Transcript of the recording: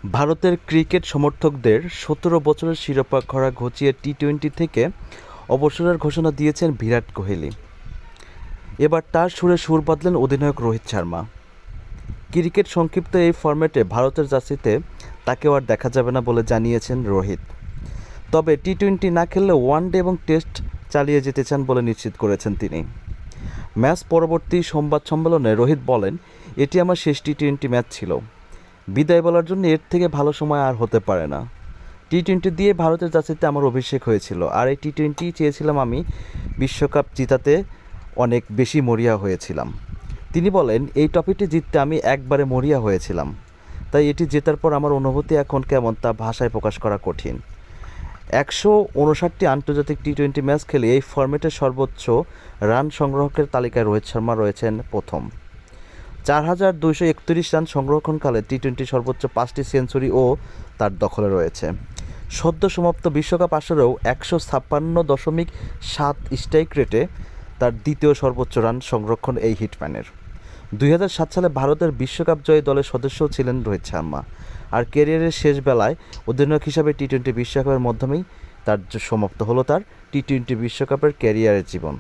ভারতের ক্রিকেট সমর্থকদের ১৭ বছরের শিরোপা ঘরা ঘুচিয়ে টি-টোয়েন্টি থেকে অবসরের ঘোষণা দিয়েছেন বিরাট কোহলি। এবার তার সুরে সুর বদলেন অধিনায়ক রোহিত শর্মা। ক্রিকেট সংক্ষিপ্ত এই ফরম্যাটে ভারতের জার্সিতে তাকেও আর দেখা যাবে না বলে জানিয়েছেন রোহিত। তবে টি-টোয়েন্টি না খেললে ওয়ানডে এবং টেস্ট চালিয়ে যেতে চান বলে নিশ্চিত করেছেন তিনি। ম্যাচ পরবর্তী সংবাদ সম্মেলনে রোহিত বলেন, এটি আমার শেষ টি-টোয়েন্টি ম্যাচ ছিল। বিদায় বলার জন্য এর থেকে ভালো সময় আর হতে পারে না। টি-টোয়েন্টি দিয়ে ভারতের জার্সিতে আমার অভিষেক হয়েছিল, আর এই টি-টোয়েন্টি চেয়েছিলাম আমি বিশ্বকাপ জিতাতে অনেক বেশি মরিয়া হয়েছিলাম। তিনি বলেন, এই ট্রফিটি জিততে আমি একবারে মরিয়া হয়েছিলাম, তাই এটি জেতার পর আমার অনুভূতি এখন কেমন তা ভাষায় প্রকাশ করা কঠিন। ১৫৯টি আন্তর্জাতিক টি-টোয়েন্টি ম্যাচ খেলে এই ফরম্যাটের সর্বোচ্চ রান সংগ্রাহকের তালিকায় রোহিত শর্মা রয়েছেন প্রথম। ৪,২৩১ রান সংরক্ষণকালে টি-টোয়েন্টি সর্বোচ্চ ৫টি সেঞ্চুরিও তার দখলে রয়েছে। সদ্য সমাপ্ত বিশ্বকাপ আসরেও ১৫৬.৭ স্ট্রাইক রেটে তার দ্বিতীয় সর্বোচ্চ রান সংরক্ষণ এই হিটম্যানের। ২০০৭ সালে ভারতের বিশ্বকাপ জয়ী দলের সদস্যও ছিলেন রোহিত শর্মা। আর ক্যারিয়ারের শেষ বেলায় অধিনায়ক হিসাবে টি-টোয়েন্টি বিশ্বকাপের মাধ্যমেই তার সমাপ্ত হলো তার টি-টোয়েন্টি বিশ্বকাপের ক্যারিয়ারের জীবন।